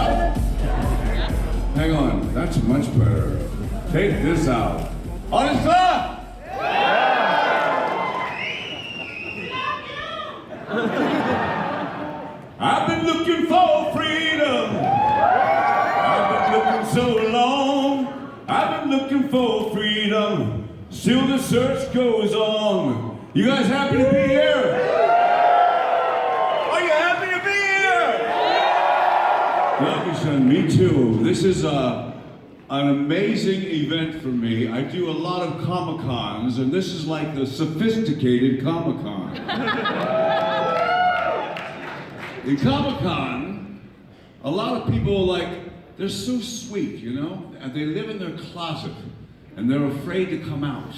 out. Hang on, that's much better. Take this out. Alles klar? I've been looking for freedom. I've been looking so long. I've been looking for freedom. Still the search goes on. You guys happy to be here? Are you happy to be here? Listen, me too. This is an amazing event for me. I do a lot of Comic-Cons, and this is like the sophisticated Comic-Con. In Comic-Con, a lot of people they're so sweet, you know? And they live in their closet, and they're afraid to come out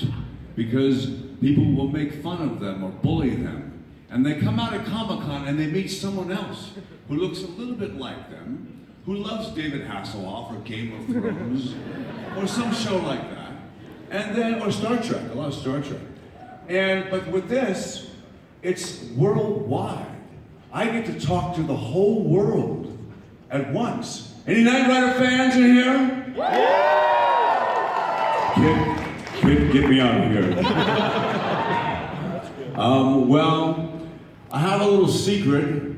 because people will make fun of them or bully them. And they come out at Comic-Con and they meet someone else who looks a little bit like them, who loves David Hasselhoff or Game of Thrones, or some show like that. And then, or Star Trek, a lot of Star Trek. But with this, it's worldwide. I get to talk to the whole world at once. Any Knight Rider fans in here? Kid, get me out of here. Well, I have a little secret.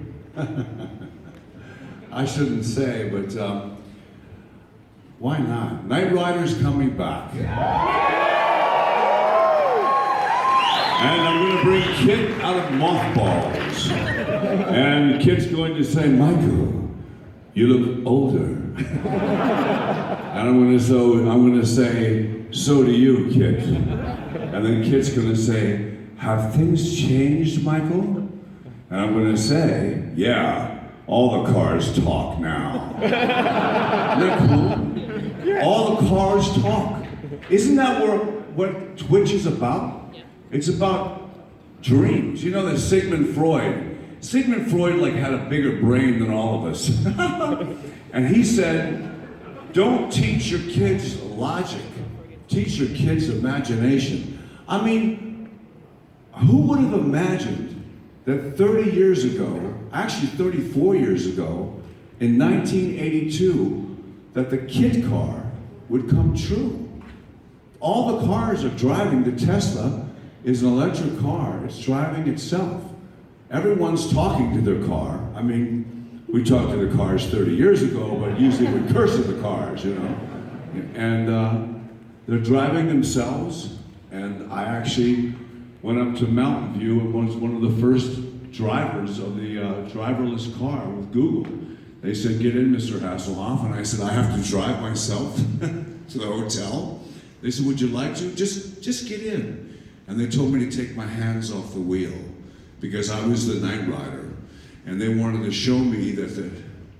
I shouldn't say, but why not? Knight Rider's coming back. And I'm going to bring K.i.t.t out of mothballs. And K.i.t.t's going to say, Michael, you look older. And I'm going to say, so do you, K.i.t.t. And then K.i.t.t's going to say, have things changed, Michael? And I'm going to say, yeah, all the cars talk now. Isn't that cool? All the cars talk. Isn't that what Twitch is about? It's about dreams. You know that Sigmund Freud had a bigger brain than all of us. And he said, don't teach your kids logic, teach your kids imagination. I mean, who would have imagined that 30 years ago, actually 34 years ago, in 1982, that the K.i.t.t car would come true? All the cars are driving. The Tesla is an electric car. It's driving itself. Everyone's talking to their car. I mean, we talked to the cars 30 years ago, but usually we curse at the cars, you know. And they're driving themselves. And I actually went up to Mountain View and was one of the first drivers of the driverless car with Google. They said, get in, Mr. Hasselhoff. And I said, I have to drive myself to the hotel. They said, would you like to? Just get in. And they told me to take my hands off the wheel because I was the Knight Rider. And they wanted to show me that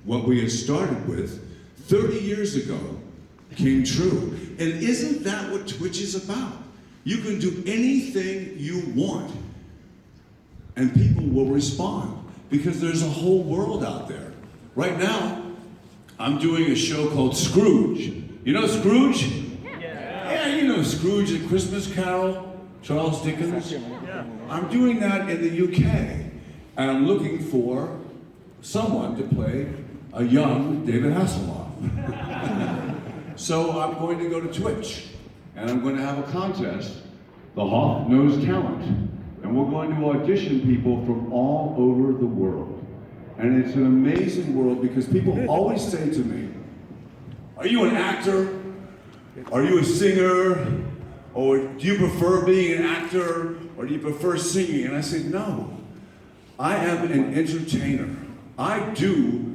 what we had started with 30 years ago came true. And isn't that what Twitch is about? You can do anything you want and people will respond because there's a whole world out there. Right now, I'm doing a show called Scrooge. You know Scrooge? Yeah, you know Scrooge, A Christmas Carol. Charles Dickens. I'm doing that in the UK, and I'm looking for someone to play a young David Hasselhoff. So I'm going to go to Twitch, and I'm going to have a contest, The Hoff Knows Talent, and we're going to audition people from all over the world. And it's an amazing world because people always say to me, are you an actor? Are you a singer? Or do you prefer being an actor, or do you prefer singing? And I said, no, I am an entertainer. I do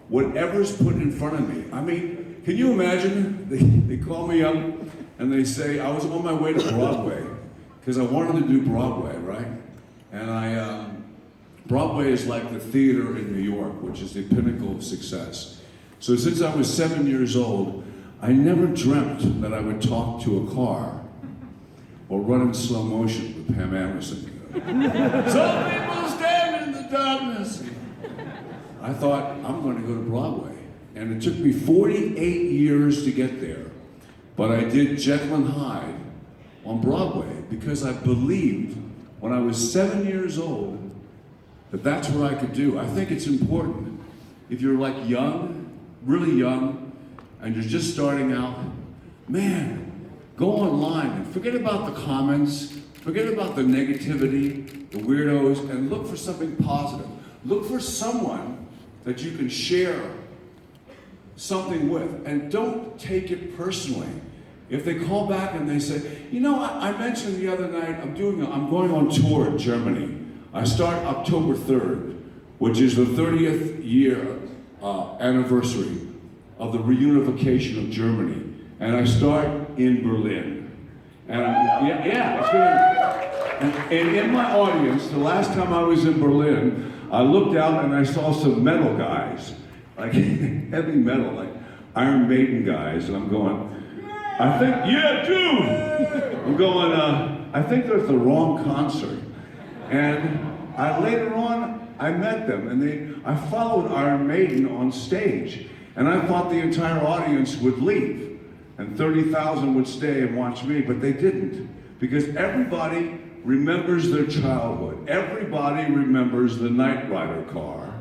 whatever's put in front of me. I mean, can you imagine? They call me up and they say, I was on my way to Broadway, because I wanted to do Broadway, right? And Broadway is like the theater in New York, which is the pinnacle of success. So since I was 7 years old, I never dreamt that I would talk to a car or run in slow motion with Pam Anderson. Some people stand in the darkness. I thought, I'm going to go to Broadway. And it took me 48 years to get there. But I did Jekyll and Hyde on Broadway because I believed when I was 7 years old that that's what I could do. I think it's important. If you're like young, really young and you're just starting out, man, go online and forget about the comments, forget about the negativity, the weirdos, and look for something positive. Look for someone that you can share something with, and don't take it personally. If they call back and they say, you know, I mentioned the other night, I'm going on tour in Germany. I start October 3rd, which is the 30th year anniversary of the reunification of Germany. And I start in Berlin. And it's gonna, and in my audience, the last time I was in Berlin, I looked out and I saw some metal guys, like heavy metal, like Iron Maiden guys, and I'm going, I think, yeah, dude! I'm going, I think that's the wrong concert. And later on, I met them, and I followed Iron Maiden on stage, and I thought the entire audience would leave, and 30,000 would stay and watch me, but they didn't, because everybody remembers their childhood. Everybody remembers the Knight Rider car.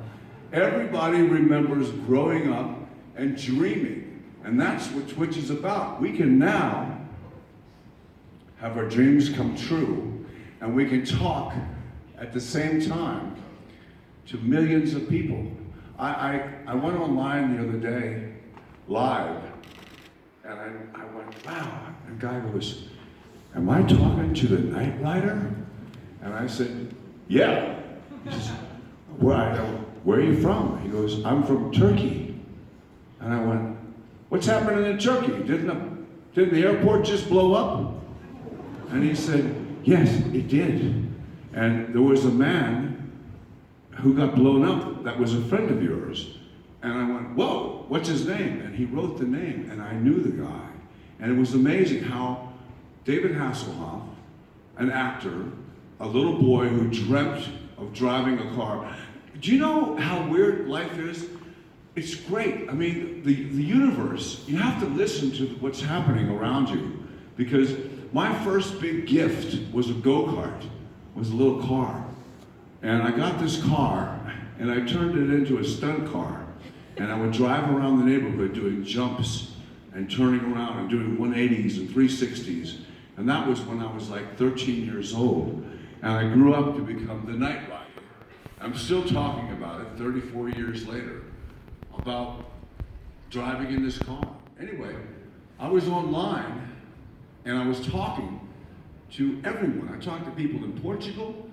Everybody remembers growing up and dreaming, and that's what Twitch is about. We can now have our dreams come true, and we can talk at the same time to millions of people. I went online the other day, live, and I went, wow, and the guy goes, am I talking to the Knight Rider? And I said, yeah. He says, where are you from? He goes, I'm from Turkey. And I went, what's happening in Turkey? Didn't the airport just blow up? And he said, yes, it did. And there was a man who got blown up that was a friend of yours. And I went, whoa, what's his name? And he wrote the name, and I knew the guy. And it was amazing how David Hasselhoff, an actor, a little boy who dreamt of driving a car. Do you know how weird life is? It's great. I mean, the universe, you have to listen to what's happening around you. Because my first big gift was a go-kart, was a little car. And I got this car, and I turned it into a stunt car. And I would drive around the neighborhood doing jumps and turning around and doing 180s and 360s. And that was when I was like 13 years old. And I grew up to become the Knight Rider. I'm still talking about it 34 years later, about driving in this car. Anyway, I was online and I was talking to everyone. I talked to people in Portugal.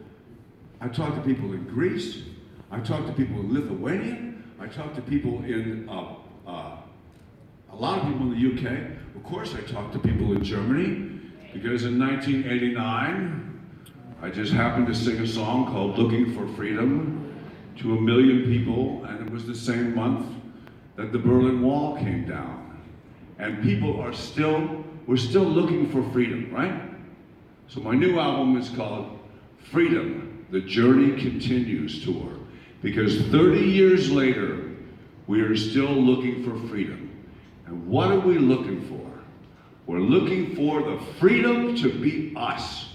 I talked to people in Greece. I talked to people in Lithuania. I talked to people in, a lot of people in the UK. Of course, I talked to people in Germany, because in 1989, I just happened to sing a song called Looking for Freedom to 1 million people, and it was the same month that the Berlin Wall came down. And people we're still looking for freedom, right? So my new album is called Freedom, The Journey Continues Tour, because 30 years later, we are still looking for freedom. And what are we looking for? We're looking for the freedom to be us.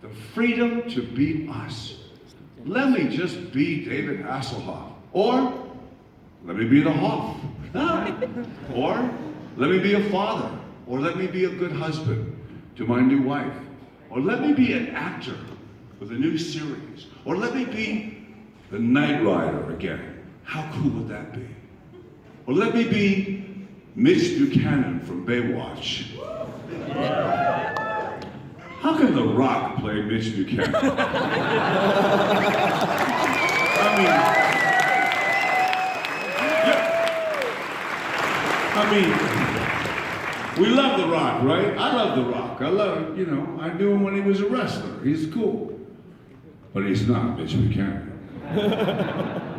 The freedom to be us. Let me just be David Hasselhoff. Or, let me be the Hoff. Or, let me be a father. Or let me be a good husband to my new wife. Or let me be an actor with a new series. Or let me be the Knight Rider again. How cool would that be? Or let me be Mitch Buchanan from Baywatch. How can The Rock play Mitch Buchanan? We love The Rock, right? I love The Rock. I knew him when he was a wrestler. He's cool. But he's not Mitch Buchanan.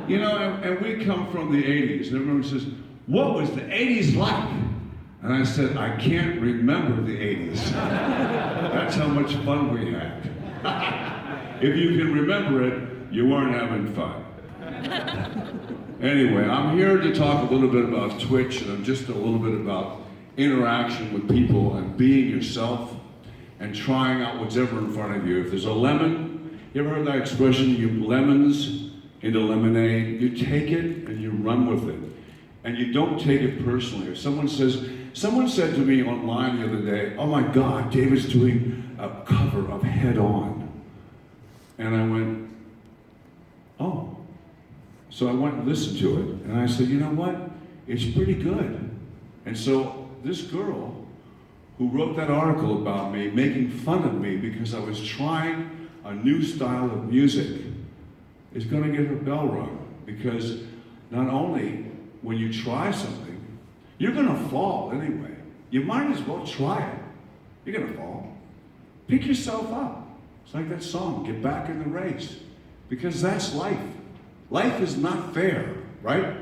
And we come from the 80s, and everyone says, what was the 80s like? And I said, I can't remember the 80s. That's how much fun we had. If you can remember it, you weren't having fun. Anyway, I'm here to talk a little bit about Twitch, and just a little bit about interaction with people and being yourself and trying out what's ever in front of you. If there's a lemon, you ever heard that expression, you lemons into lemonade? You take it and you run with it. and you don't take it personally. Or someone said to me online the other day, "Oh my God, David's doing a cover of Head On." And I went, "Oh." So I went and listened to it, and I said, "You know what? It's pretty good." And so this girl who wrote that article about me, making fun of me because I was trying a new style of music, is gonna get her bell rung. Because not only when you try something, you're gonna fall anyway. You might as well try it. You're gonna fall. Pick yourself up. It's like that song, get back in the race. Because that's life. Life is not fair, right?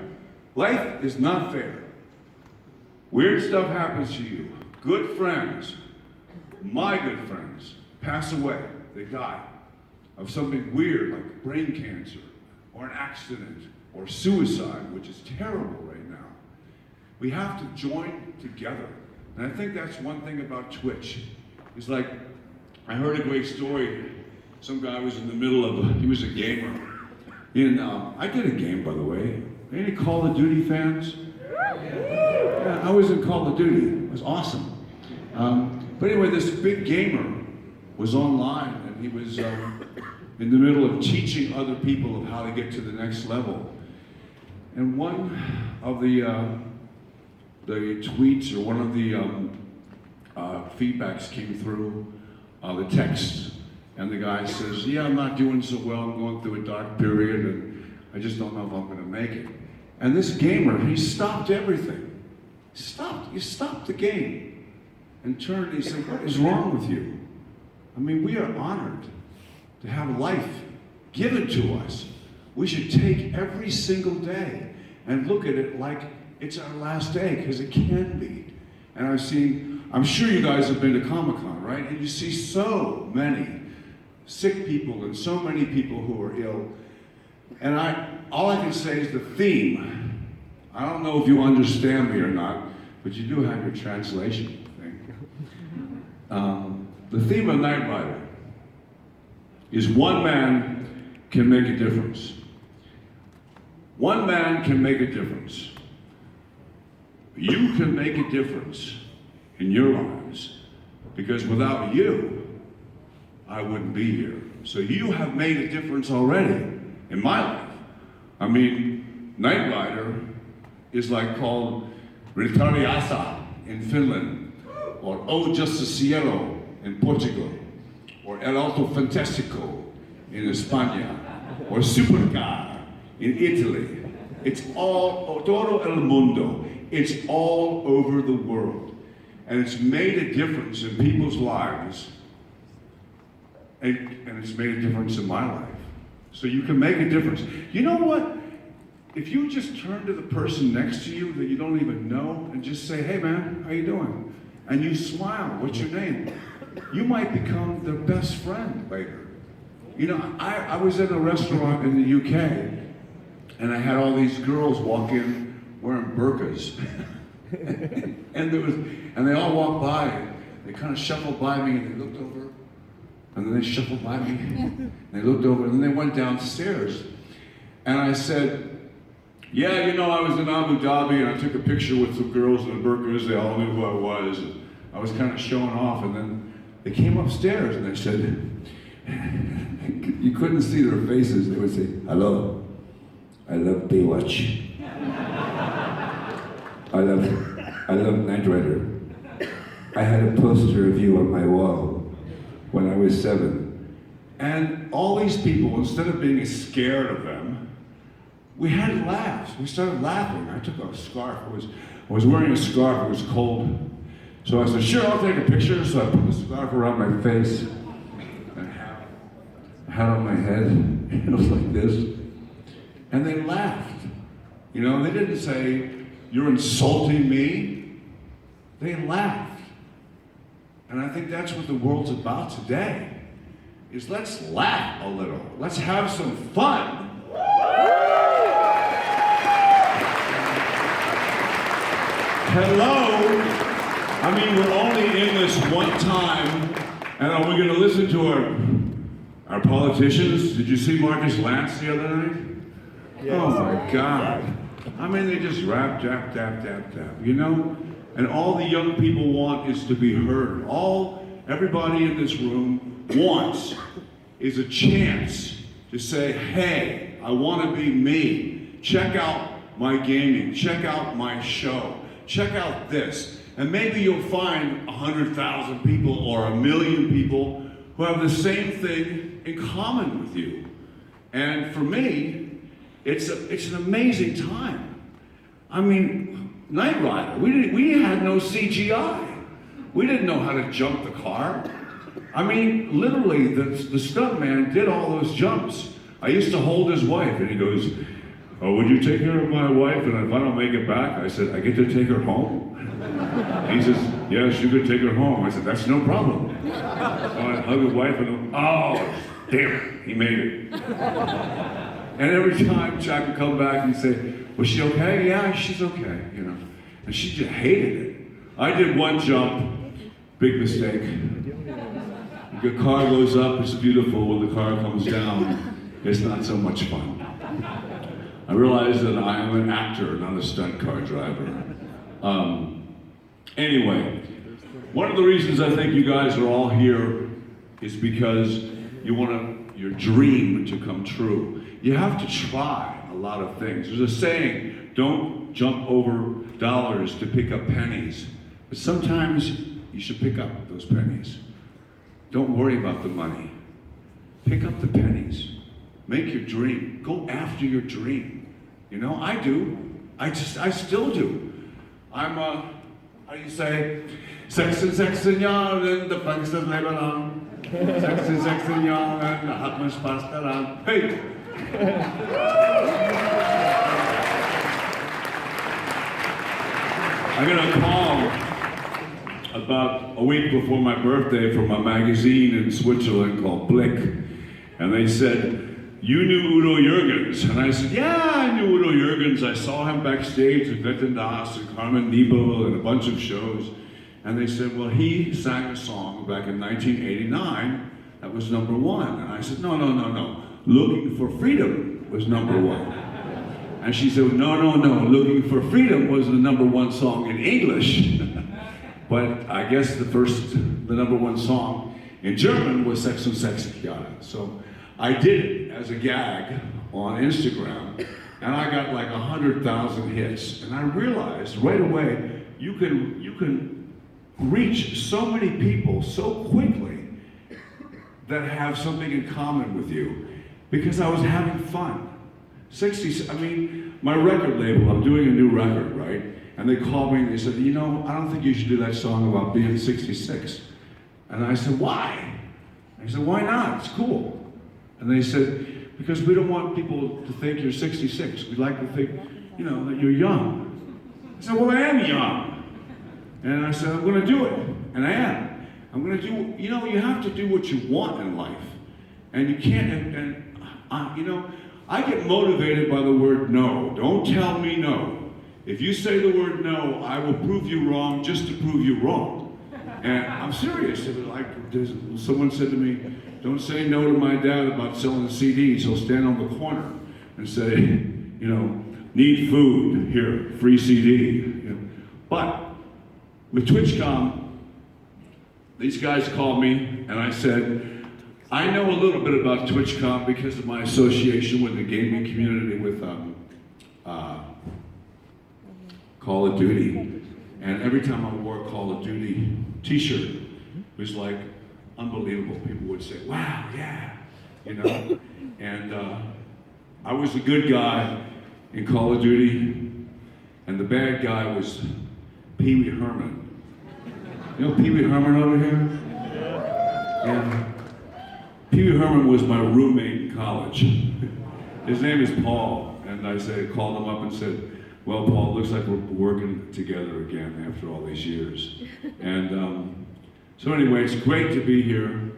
Life is not fair. Weird stuff happens to you. Good friends, my good friends, pass away. They die of something weird like brain cancer, or an accident, or suicide, which is terrible right now. We have to join together. And I think that's one thing about Twitch. It's like, I heard a great story. Some guy was in the middle of, he was a gamer. I did a game, by the way. Any Call of Duty fans? Yeah, I was in Call of Duty. It was awesome. But anyway, this big gamer was online, and he was in the middle of teaching other people of how to get to the next level. And one of the tweets, or one of the feedbacks came through, the text, and the guy says, "Yeah, I'm not doing so well, I'm going through a dark period, and I just don't know if I'm gonna make it." And this gamer, he stopped everything. He stopped the game and turned and he said, "What is wrong with you? I mean, we are honored to have life given to us. We should take every single day and look at it like it's our last day, because it can be." And I'm sure you guys have been to Comic-Con, right? And you see so many sick people and so many people who are ill. And all I can say is the theme. I don't know if you understand me or not, but you do have your translation thing. The theme of Knight Rider is one man can make a difference. One man can make a difference. You can make a difference in your lives, because without you, I wouldn't be here. So you have made a difference already in my life. I mean, Knight Rider is like called Ritariasa in Finland, or O Justiciero in Portugal, or El Alto Fantastico in España, or Supercar in Italy. It's all, todo el mundo. It's all over the world. And it's made a difference in people's lives. And it's made a difference in my life. So you can make a difference. You know what? If you just turn to the person next to you that you don't even know and just say, "Hey man, how you doing?" And you smile, "What's your name?" You might become their best friend later. You know, I was in a restaurant in the UK, and I had all these girls walk in wearing burqas. and they all walked by, and they kind of shuffled by me, and they looked over, and then they shuffled by me, and they looked over, and then they went downstairs. And I said, "Yeah, you know, I was in Abu Dhabi, and I took a picture with some girls in the burqas. They all knew who I was. And I was kind of showing off." And then they came upstairs, and they said, you couldn't see their faces. They would say, "Hello, I love Baywatch. I love Knight Rider. I had a poster of you on my wall when I was 7. And all these people, instead of being scared of them, we had laughs. We started laughing. I took a scarf. I was wearing a scarf. It was cold. So I said, "Sure, I'll take a picture." So I put the scarf around my face and a hat on my head. It was like this. And they laughed. You know, they didn't say, "You're insulting me." They laughed. And I think that's what the world's about today, is let's laugh a little. Let's have some fun. Hello. I mean, we're only in this one time, and are we going to listen to our politicians? Did you see Marcus Lance the other night? Yes. Oh my God. I mean, they just rap, tap, tap, tap, tap, you know? And all the young people want is to be heard. Everybody in this room wants is a chance to say, hey, I want to be me. Check out my gaming. Check out my show. Check out this. And maybe you'll find 100,000 people or 1 million people who have the same thing in common with you. And for me, it's an amazing time. I mean, Knight Rider, we had no CGI. We didn't know how to jump the car. I mean, literally, the stuntman did all those jumps. I used to hold his wife, and he goes, oh, would you take care of my wife? And if I don't make it back, I said, I get to take her home? He says, yes, you could take her home. I said, that's no problem. So I hug his wife and go, oh, damn it, he made it. And every time Jack would come back and say, was she okay? Yeah, she's okay, you know. And she just hated it. I did one jump, big mistake. The car goes up, it's beautiful. When the car comes down, it's not so much fun. I realized that I am an actor, not a stunt car driver. Anyway, one of the reasons I think you guys are all here is because you want your dream to come true. You have to try a lot of things. There's a saying, don't jump over dollars to pick up pennies. But sometimes you should pick up those pennies. Don't worry about the money. Pick up the pennies. Make your dream. Go after your dream. You know, I do. I still do. I'm how do you say? Sexen, ja, in the Fenster Lebanon. Sexen, ja, und da hat man Spaß daran. Hey! I got a call about a week before my birthday from a magazine in Switzerland called Blick. And they said, you knew Udo Jürgens? And I said, yeah, I knew Udo Jürgens. I saw him backstage with Wetten Das and Carmen Nebel and a bunch of shows. And they said, well, he sang a song back in 1989 that was #1. And I said, no. Looking for Freedom was #1. And she said, no. Looking for Freedom was the #1 song in English. But I guess the #1 song in German was Sex und Sexy. So I did it as a gag on Instagram, and I got like 100,000 hits. And I realized right away, you can reach so many people so quickly that have something in common with you, because I was having fun. My record label, I'm doing a new record, right? And they called me and they said, you know, I don't think you should do that song about being 66. And I said, why? I said, why not? It's cool. And they said, because we don't want people to think you're 66. We'd like to think, you know, that you're young. I said, well, I am young. And I said, I'm going to do it. And I am. I'm going to do, you know, you have to do what you want in life. And you can't, you know, I get motivated by the word no. Don't tell me no. If you say the word no, I will prove you wrong just to prove you wrong. And I'm serious. Like, someone said to me, don't say no to my dad about selling CDs. He'll stand on the corner and say, you know, need food, here, free CD. You know. But with TwitchCon, these guys called me and I said, I know a little bit about TwitchCon because of my association with the gaming community with Call of Duty. And every time I wore a Call of Duty t-shirt, it was like unbelievable. People would say, wow, yeah, you know? And I was the good guy in Call of Duty, and the bad guy was Pee Wee Herman. You know Pee Wee Herman over here? Yeah. Pee Wee Herman was my roommate in college. His name is Paul, and called him up and said, well, Paul, it looks like we're working together again after all these years. And so anyway, it's great to be here.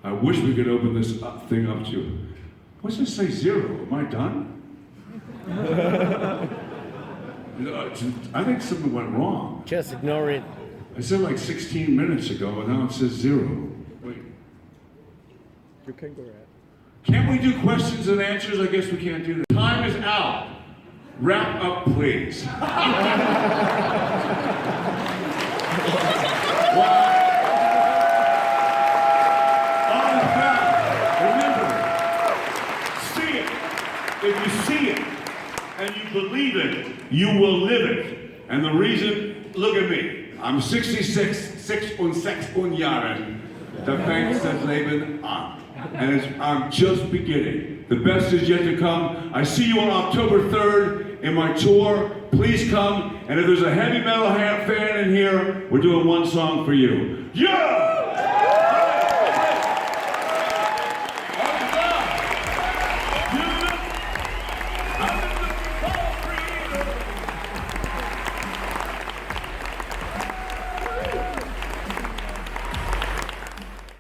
I wish we could open this thing up to, what's this say, 0? Am I done? I think something went wrong. Just ignore it. I said like 16 minutes ago, and now it says 0. Wait. You can go ahead. Can't we do questions and answers? I guess we can't do that. Time is out. Wrap up, please. Well, all is well. Remember, see it. If you see it and you believe it, you will live it. And the reason, look at me. I'm 66 Jahren. Da fängt das Leben an. And I'm just beginning. The best is yet to come. I see you on October 3rd in my tour. Please come. And if there's a heavy metal fan in here, we're doing one song for you. Yeah!